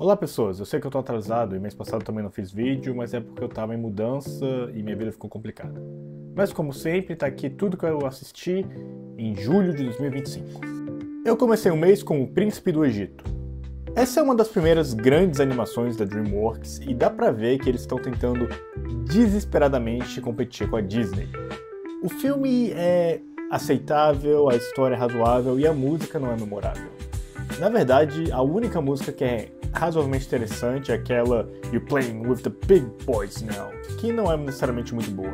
Olá pessoas, eu sei que eu tô atrasado e mês passado também não fiz vídeo, mas é porque eu tava em mudança e minha vida ficou complicada. Mas como sempre, tá aqui tudo que eu assisti em julho de 2025. Eu comecei o mês com O Príncipe do Egito. Essa é uma das primeiras grandes animações da DreamWorks e dá pra ver que eles estão tentando desesperadamente competir com a Disney. O filme é aceitável, a história é razoável e a música não é memorável. Na verdade, a única música que é razoavelmente interessante é aquela You're Playing with the Big Boys Now, que não é necessariamente muito boa.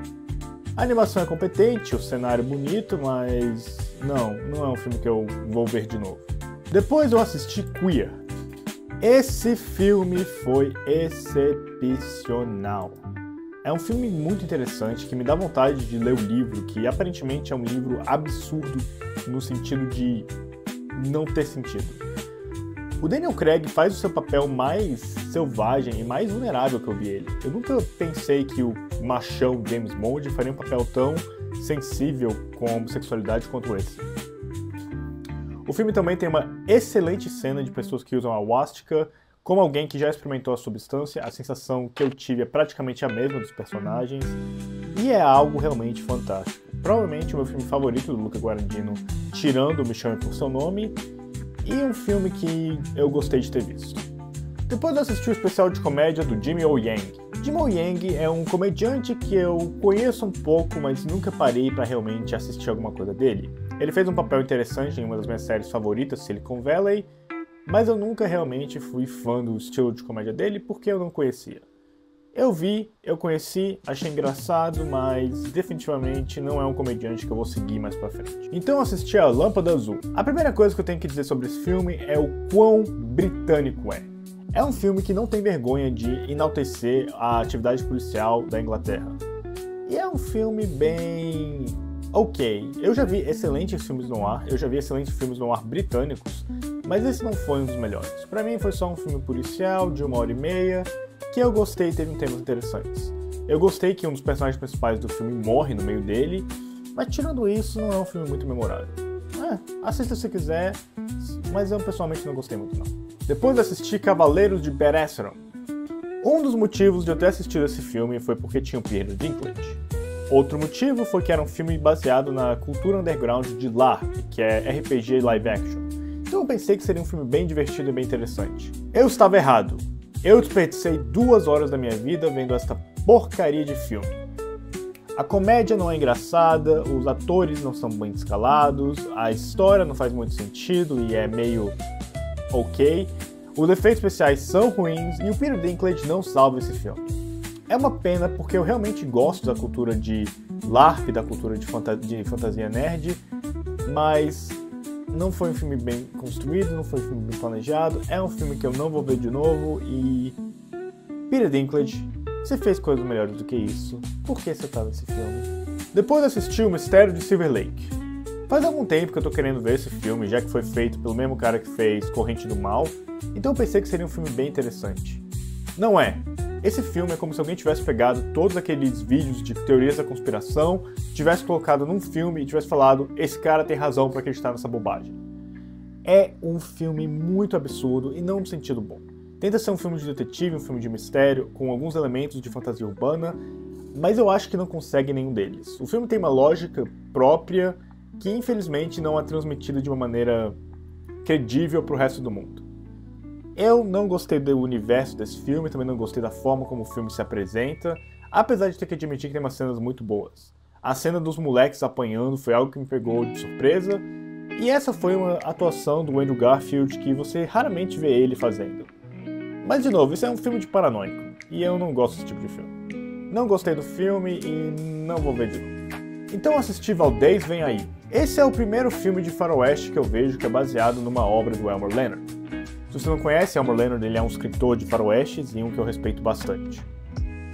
A animação é competente, o cenário é bonito, mas não é um filme que eu vou ver de novo. Depois eu assisti Queer. Esse filme foi excepcional. É um filme muito interessante que me dá vontade de ler o livro, que aparentemente é um livro absurdo no sentido de não ter sentido. O Daniel Craig faz o seu papel mais selvagem e mais vulnerável que eu vi ele. Eu nunca pensei que o machão James Bond faria um papel tão sensível com a homossexualidade quanto esse. O filme também tem uma excelente cena de pessoas que usam a Swastika. Como alguém que já experimentou a substância, a sensação que eu tive é praticamente a mesma dos personagens, e é algo realmente fantástico. Provavelmente o meu filme favorito do Luca Guadagnino, tirando Me Chame Por Seu Nome, e um filme que eu gostei de ter visto. Depois eu assisti o especial de comédia do Jimmy O. Yang. Jimmy O. Yang é um comediante que eu conheço um pouco, mas nunca parei para realmente assistir alguma coisa dele. Ele fez um papel interessante em uma das minhas séries favoritas, Silicon Valley, mas eu nunca realmente fui fã do estilo de comédia dele porque eu não conhecia. Eu conheci, achei engraçado, mas definitivamente não é um comediante que eu vou seguir mais pra frente. Então eu assisti a Lâmpada Azul. A primeira coisa que eu tenho que dizer sobre esse filme é o quão britânico é. É um filme que não tem vergonha de enaltecer a atividade policial da Inglaterra. E é um filme bem ok. Eu já vi excelentes filmes noir, britânicos, mas esse não foi um dos melhores. Pra mim foi só um filme policial de 1h30, que eu gostei e teve temas interessantes. Eu gostei que um dos personagens principais do filme morre no meio dele, mas tirando isso, não é um filme muito memorável. Assista se quiser, mas eu pessoalmente não gostei muito não. Depois assisti Cavaleiros de Bad Asteron. Um dos motivos de eu ter assistido esse filme foi porque tinha o Peter Dinklage. Outro motivo foi que era um filme baseado na cultura underground de LARP, que é RPG live action. Então eu pensei que seria um filme bem divertido e bem interessante. Eu estava errado. Eu desperdicei 2 horas da minha vida vendo esta porcaria de filme. A comédia não é engraçada, os atores não são bem escalados, a história não faz muito sentido e é meio ok, os efeitos especiais são ruins e o Peter Dinklage não salva esse filme. É uma pena porque eu realmente gosto da cultura de LARP, da cultura de fantasia nerd, mas não foi um filme bem construído, não foi um filme bem planejado, é um filme que eu não vou ver de novo e... Peter Dinklage, você fez coisas melhores do que isso, por que você tá nesse filme? Depois assisti O Mistério de Silver Lake. Faz algum tempo que eu tô querendo ver esse filme, já que foi feito pelo mesmo cara que fez Corrente do Mal, então eu pensei que seria um filme bem interessante. Não é. Esse filme é como se alguém tivesse pegado todos aqueles vídeos de teorias da conspiração, tivesse colocado num filme e tivesse falado, esse cara tem razão pra acreditar nessa bobagem. É um filme muito absurdo e não no sentido bom. Tenta ser um filme de detetive, um filme de mistério, com alguns elementos de fantasia urbana, mas eu acho que não consegue nenhum deles. O filme tem uma lógica própria que infelizmente não é transmitida de uma maneira credível pro resto do mundo. Eu não gostei do universo desse filme, também não gostei da forma como o filme se apresenta, apesar de ter que admitir que tem umas cenas muito boas. A cena dos moleques apanhando foi algo que me pegou de surpresa, e essa foi uma atuação do Andrew Garfield que você raramente vê ele fazendo. Mas de novo, isso é um filme de paranoico, e eu não gosto desse tipo de filme. Não gostei do filme e não vou ver de novo. Então assisti Valdez Vem Aí. Esse é o primeiro filme de faroeste que eu vejo que é baseado numa obra do Elmore Leonard. Se você não conhece, Elmore Leonard ele é um escritor de faroestes e um que eu respeito bastante.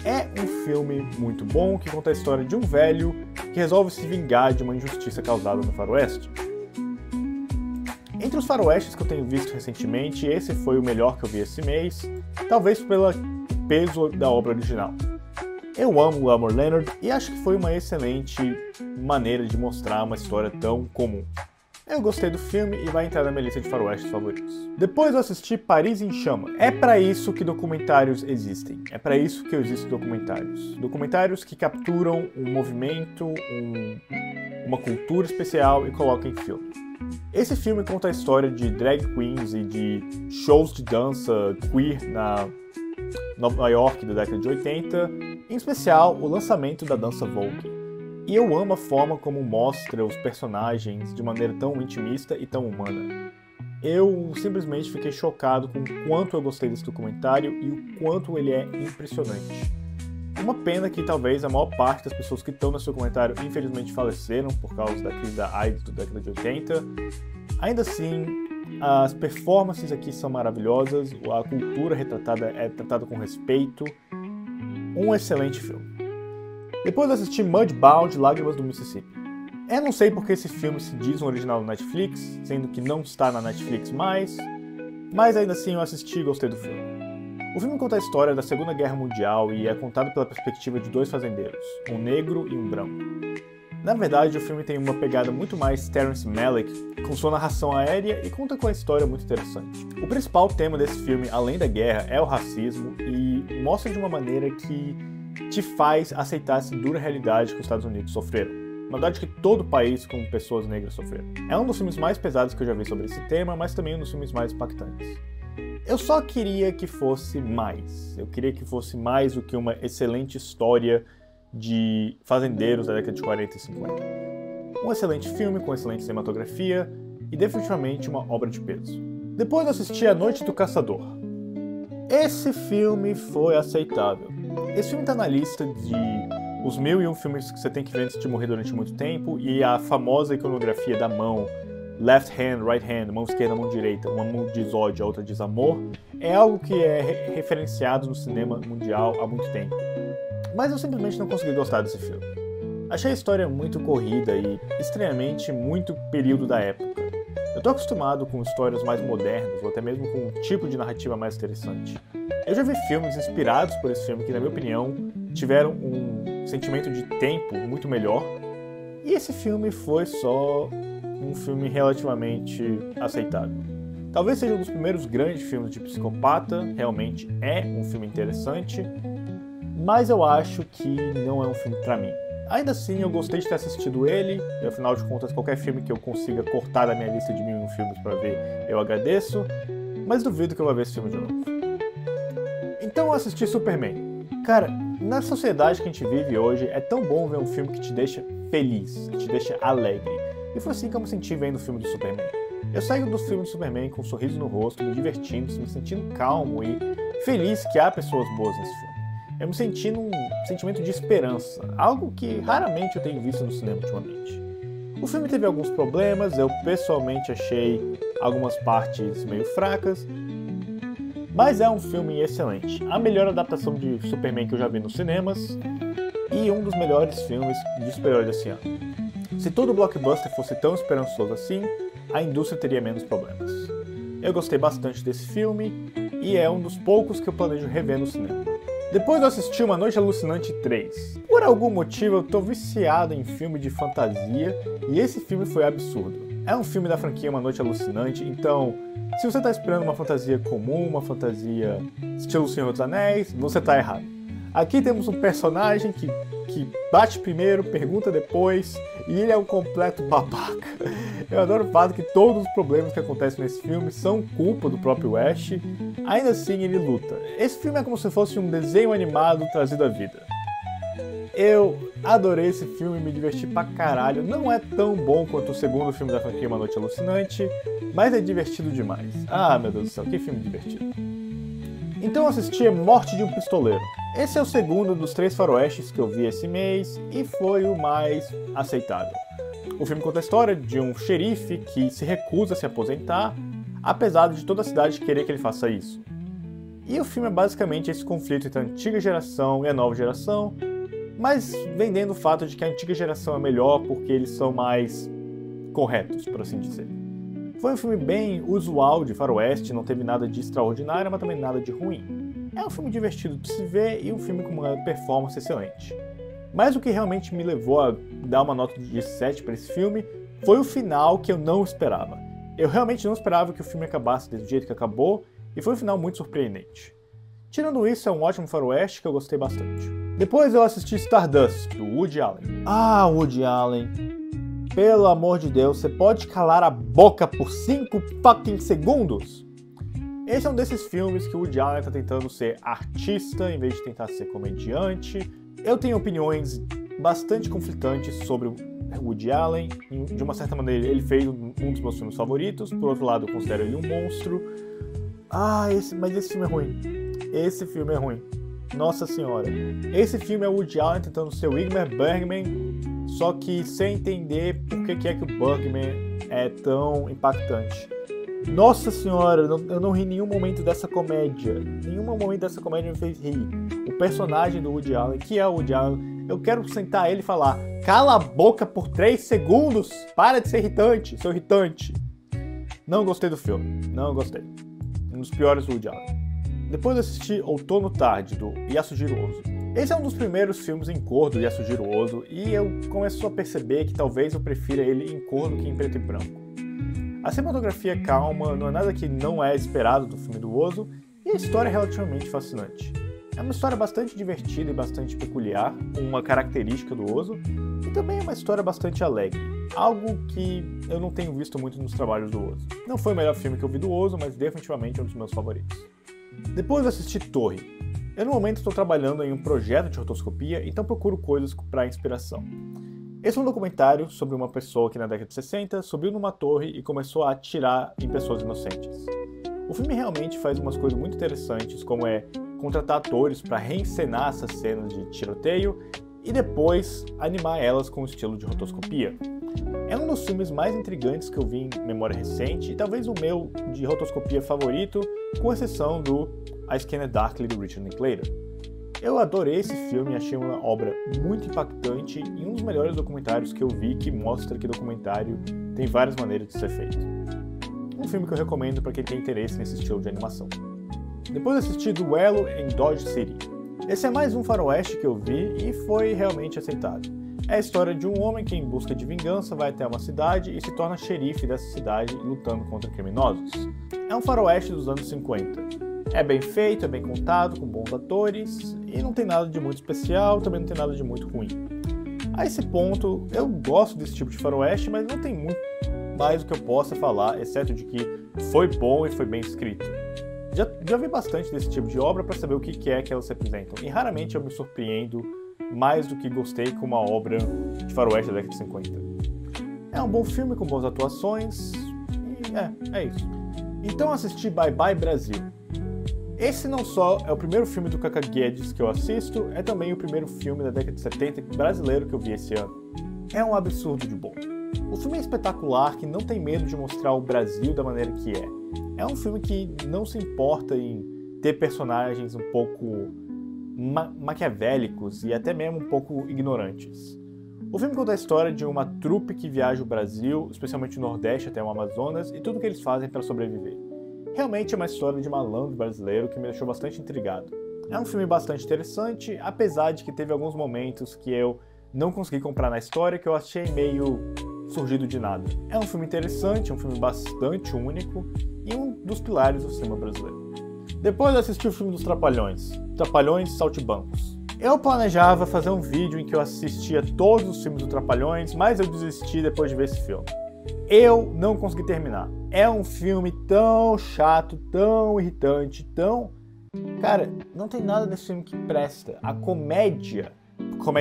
É um filme muito bom que conta a história de um velho que resolve se vingar de uma injustiça causada no faroeste. Entre os faroestes que eu tenho visto recentemente, esse foi o melhor que eu vi esse mês, talvez pelo peso da obra original. Eu amo o Elmore Leonard e acho que foi uma excelente maneira de mostrar uma história tão comum. Eu gostei do filme e vai entrar na minha lista de faroestes favoritos. Depois eu assisti Paris em Chamas. É pra isso que documentários existem. É pra isso que existem documentários. Documentários que capturam um movimento, uma cultura especial e colocam em filme. Esse filme conta a história de drag queens e de shows de dança queer na Nova York da década de 80, em especial o lançamento da dança Vogue. E eu amo a forma como mostra os personagens de maneira tão intimista e tão humana. Eu simplesmente fiquei chocado com o quanto eu gostei desse documentário e o quanto ele é impressionante. Uma pena que talvez a maior parte das pessoas que estão nesse documentário infelizmente faleceram por causa da crise da AIDS da década de 80. Ainda assim, as performances aqui são maravilhosas, a cultura retratada é tratada com respeito. Um excelente filme. Depois eu assisti Mudbound, Lágrimas do Mississippi. Eu não sei porque esse filme se diz um original do Netflix, sendo que não está na Netflix mais, mas ainda assim eu assisti e gostei do filme. O filme conta a história da Segunda Guerra Mundial e é contado pela perspectiva de dois fazendeiros, um negro e um branco. Na verdade, o filme tem uma pegada muito mais Terrence Malick, com sua narração aérea e conta com uma história muito interessante. O principal tema desse filme, além da guerra, é o racismo e mostra de uma maneira que te faz aceitar essa dura realidade que os Estados Unidos sofreram. Uma verdade que todo o país com pessoas negras sofreram. É um dos filmes mais pesados que eu já vi sobre esse tema, mas também um dos filmes mais impactantes. Eu só queria que fosse mais. Eu queria que fosse mais do que uma excelente história de fazendeiros da década de 40 e 50. Um excelente filme com excelente cinematografia e definitivamente uma obra de peso. Depois eu assisti A Noite do Caçador. Esse filme foi aceitável. Esse filme está na lista de os 1001 filmes que você tem que ver antes de morrer durante muito tempo e a famosa iconografia da mão left hand, right hand, mão esquerda, mão direita, uma mão diz ódio, a outra diz amor, é algo que é referenciado no cinema mundial há muito tempo. Mas eu simplesmente não consegui gostar desse filme. Achei a história muito corrida e estranhamente muito período da época. Eu tô acostumado com histórias mais modernas ou até mesmo com um tipo de narrativa mais interessante. Eu já vi filmes inspirados por esse filme que, na minha opinião, tiveram um sentimento de tempo muito melhor. E esse filme foi só um filme relativamente aceitável. Talvez seja um dos primeiros grandes filmes de psicopata, realmente é um filme interessante, mas eu acho que não é um filme pra mim. Ainda assim, eu gostei de ter assistido ele, e afinal de contas, qualquer filme que eu consiga cortar da minha lista de 1001 filmes pra ver, eu agradeço, mas duvido que eu vou ver esse filme de novo. Então eu assisti Superman. Cara, na sociedade que a gente vive hoje, é tão bom ver um filme que te deixa feliz, que te deixa alegre. E foi assim que eu me senti vendo o filme do Superman. Eu saio do filme do Superman com um sorriso no rosto, me divertindo, me sentindo calmo e feliz que há pessoas boas nesse filme. Eu me senti num sentimento de esperança, algo que raramente eu tenho visto no cinema ultimamente. O filme teve alguns problemas, eu pessoalmente achei algumas partes meio fracas, mas é um filme excelente. A melhor adaptação de Superman que eu já vi nos cinemas e um dos melhores filmes de super-herói desse ano. Se todo blockbuster fosse tão esperançoso assim, a indústria teria menos problemas. Eu gostei bastante desse filme e é um dos poucos que eu planejo rever no cinema. Depois eu assisti Uma Noite Alucinante 3. Por algum motivo eu tô viciado em filme de fantasia e esse filme foi absurdo. É um filme da franquia Uma Noite Alucinante, então se você tá esperando uma fantasia comum, uma fantasia estilo Senhor dos Anéis, você tá errado. Aqui temos um personagem que bate primeiro, pergunta depois, e ele é um completo babaca. Eu adoro o fato que todos os problemas que acontecem nesse filme são culpa do próprio Ash, ainda assim ele luta. Esse filme é como se fosse um desenho animado trazido à vida. Eu adorei esse filme, me diverti pra caralho. Não é tão bom quanto o segundo filme da franquia Uma Noite Alucinante, mas é divertido demais. Ah, meu Deus do céu, que filme divertido. Então eu assisti Morte de um Pistoleiro. Esse é o segundo dos 3 faroestes que eu vi esse mês e foi o mais aceitável. O filme conta a história de um xerife que se recusa a se aposentar, apesar de toda a cidade querer que ele faça isso. E o filme é basicamente esse conflito entre a antiga geração e a nova geração, mas vendendo o fato de que a antiga geração é melhor porque eles são mais corretos, por assim dizer. Foi um filme bem usual de faroeste, não teve nada de extraordinário, mas também nada de ruim. É um filme divertido de se ver e um filme com uma performance excelente. Mas o que realmente me levou a dar uma nota de 7 para esse filme foi o final que eu não esperava. Eu realmente não esperava que o filme acabasse do jeito que acabou, e foi um final muito surpreendente. Tirando isso, é um ótimo faroeste que eu gostei bastante. Depois eu assisti Stardust, do Woody Allen. Ah, Woody Allen. Pelo amor de Deus, você pode calar a boca por 5 fucking segundos? Esse é um desses filmes que o Woody Allen tá tentando ser artista em vez de tentar ser comediante. Eu tenho opiniões bastante conflitantes sobre o Woody Allen. De uma certa maneira, ele fez um dos meus filmes favoritos. Por outro lado, eu considero ele um monstro. Mas esse filme é ruim. Esse filme é ruim. Nossa senhora. Esse filme é o Woody Allen tentando ser o Ingmar Bergman, só que sem entender por que é que o Bergman é tão impactante. Nossa senhora, eu não ri em nenhum momento dessa comédia. Nenhum momento dessa comédia me fez rir. O personagem do Woody Allen, que é o Woody Allen, eu quero sentar ele e falar: cala a boca por 3 segundos! Para de ser irritante, seu irritante! Não gostei do filme, não gostei. Um dos piores do Woody Allen. Depois eu assisti Outono Tarde, do Yasujiro Ozu. Esse é um dos primeiros filmes em cor do Yasujiro Ozu, e eu começo a perceber que talvez eu prefira ele em cor do que em preto e branco. A cinematografia calma, não é nada que não é esperado do filme do Ozu, e a história é relativamente fascinante. É uma história bastante divertida e bastante peculiar, uma característica do Ozu, e também é uma história bastante alegre, algo que eu não tenho visto muito nos trabalhos do Ozu. Não foi o melhor filme que eu vi do Ozu, mas definitivamente é um dos meus favoritos. Depois eu assisti Torre. Eu no momento estou trabalhando em um projeto de rotoscopia, então procuro coisas para inspiração. Esse é um documentário sobre uma pessoa que na década de 60 subiu numa torre e começou a atirar em pessoas inocentes. O filme realmente faz umas coisas muito interessantes, como contratar atores para reencenar essas cenas de tiroteio e depois animar elas com o estilo de rotoscopia. É um dos filmes mais intrigantes que eu vi em memória recente e talvez o meu de rotoscopia favorito, com exceção do A Scanner Darkly do Richard Linklater. Eu adorei esse filme e achei uma obra muito impactante e um dos melhores documentários que eu vi que mostra que documentário tem várias maneiras de ser feito. Um filme que eu recomendo para quem tem interesse nesse estilo de animação. Depois assisti Duelo em Dodge City. Esse é mais um faroeste que eu vi e foi realmente aceitado. É a história de um homem que, em busca de vingança, vai até uma cidade e se torna xerife dessa cidade lutando contra criminosos. É um faroeste dos anos 50. É bem feito, é bem contado, com bons atores, e não tem nada de muito especial, também não tem nada de muito ruim. A esse ponto, eu gosto desse tipo de faroeste, mas não tem muito mais o que eu possa falar, exceto de que foi bom e foi bem escrito. Já vi bastante desse tipo de obra para saber o que é que elas representam, e raramente eu me surpreendo mais do que gostei com uma obra de faroeste da década de 50. É um bom filme com boas atuações, e é isso. Então assisti Bye Bye Brasil. Esse não só é o primeiro filme do Cacá Guedes que eu assisto, é também o primeiro filme da década de 70 brasileiro que eu vi esse ano. É um absurdo de bom. O filme é espetacular, que não tem medo de mostrar o Brasil da maneira que é. É um filme que não se importa em ter personagens um pouco maquiavélicos e até mesmo um pouco ignorantes. O filme conta a história de uma trupe que viaja o Brasil, especialmente o Nordeste até o Amazonas, e tudo o que eles fazem para sobreviver. Realmente é uma história de malandro brasileiro que me deixou bastante intrigado. É um filme bastante interessante, apesar de que teve alguns momentos que eu não consegui comprar na história, que eu achei meio surgido de nada. É um filme interessante, um filme bastante único e um dos pilares do cinema brasileiro. Depois eu assisti o filme dos Trapalhões, Trapalhões Saltimbancos. Eu planejava fazer um vídeo em que eu assistia todos os filmes dos Trapalhões, mas eu desisti depois de ver esse filme. Eu não consegui terminar. É um filme tão chato, tão irritante, tão... Cara, não tem nada nesse filme que presta. A comédia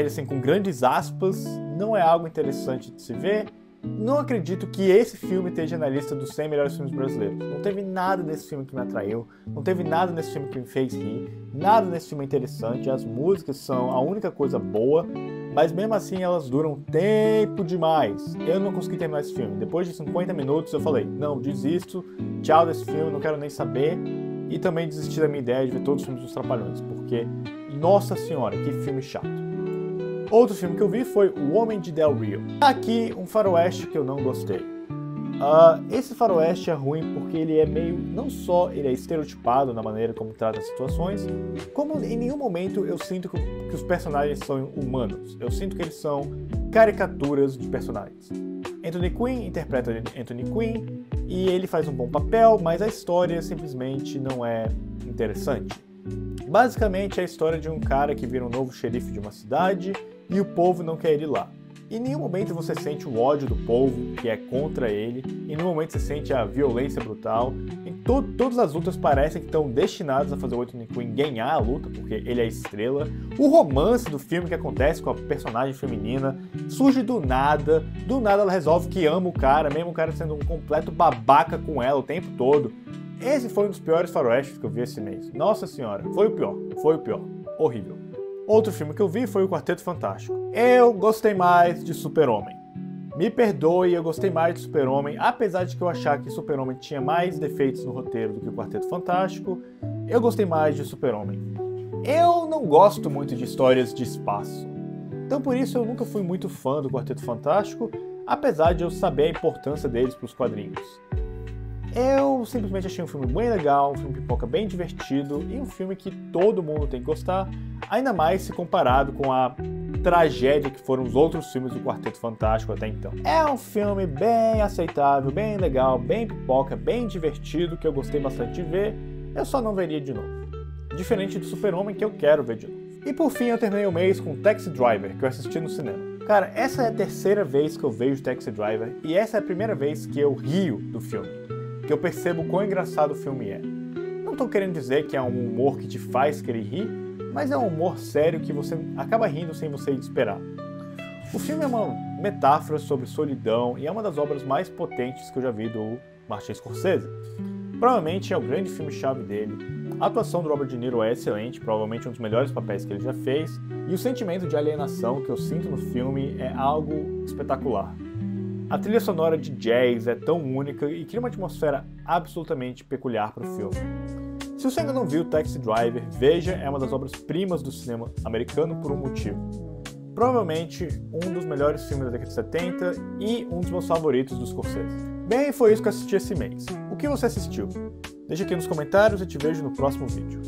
assim com grandes aspas, não é algo interessante de se ver. Não acredito que esse filme esteja na lista dos 100 melhores filmes brasileiros. Não teve nada nesse filme que me atraiu, não teve nada nesse filme que me fez rir, nada nesse filme é interessante, as músicas são a única coisa boa, mas mesmo assim elas duram tempo demais. Eu não consegui terminar esse filme. Depois de 50 minutos eu falei, não, desisto, tchau desse filme, não quero nem saber. E também desisti da minha ideia de ver todos os filmes dos Trapalhões, porque, nossa senhora, que filme chato. Outro filme que eu vi foi O Homem de Del Rio. Aqui, um faroeste que eu não gostei. Esse faroeste é ruim porque ele é meio... Não só ele é estereotipado na maneira como trata as situações, como em nenhum momento eu sinto que os personagens são humanos. Eu sinto que eles são caricaturas de personagens. Anthony Quinn interpreta Anthony Quinn e ele faz um bom papel, mas a história simplesmente não é interessante. Basicamente é a história de um cara que vira um novo xerife de uma cidade e o povo não quer ir lá. Em nenhum momento você sente o ódio do povo que é contra ele, em nenhum momento você sente a violência brutal. Todas as lutas parecem que estão destinadas a fazer o Anthony Quinn ganhar a luta, porque ele é a estrela. O romance do filme que acontece com a personagem feminina surge do nada ela resolve que ama o cara, mesmo o cara sendo um completo babaca com ela o tempo todo. Esse foi um dos piores faroestes que eu vi esse mês. Nossa senhora, foi o pior, horrível. Outro filme que eu vi foi o Quarteto Fantástico. Eu gostei mais de Super-Homem. Me perdoe, eu gostei mais de Super-Homem, apesar de que eu achar que Super-Homem tinha mais defeitos no roteiro do que o Quarteto Fantástico, eu gostei mais de Super-Homem. Eu não gosto muito de histórias de espaço, então por isso eu nunca fui muito fã do Quarteto Fantástico, apesar de eu saber a importância deles para os quadrinhos. Eu simplesmente achei um filme bem legal, um filme pipoca bem divertido e um filme que todo mundo tem que gostar, ainda mais se comparado com a tragédia que foram os outros filmes do Quarteto Fantástico até então. É um filme bem aceitável, bem legal, bem pipoca, bem divertido, que eu gostei bastante de ver, eu só não veria de novo. Diferente do Super-Homem, que eu quero ver de novo. E por fim eu terminei o mês com Taxi Driver, que eu assisti no cinema. Cara, essa é a terceira vez que eu vejo Taxi Driver e essa é a primeira vez que eu rio do filme, que eu percebo quão engraçado o filme é. Não tô querendo dizer que é um humor que te faz querer rir, mas é um humor sério que você acaba rindo sem você esperar. O filme é uma metáfora sobre solidão e é uma das obras mais potentes que eu já vi do Martin Scorsese. Provavelmente é o grande filme-chave dele. A atuação do Robert De Niro é excelente, provavelmente um dos melhores papéis que ele já fez, e o sentimento de alienação que eu sinto no filme é algo espetacular. A trilha sonora de jazz é tão única e cria uma atmosfera absolutamente peculiar para o filme. Se você ainda não viu Taxi Driver, veja, é uma das obras-primas do cinema americano por um motivo. Provavelmente um dos melhores filmes da década de 70 e um dos meus favoritos do Scorsese. Bem, foi isso que eu assisti esse mês. O que você assistiu? Deixa aqui nos comentários e te vejo no próximo vídeo.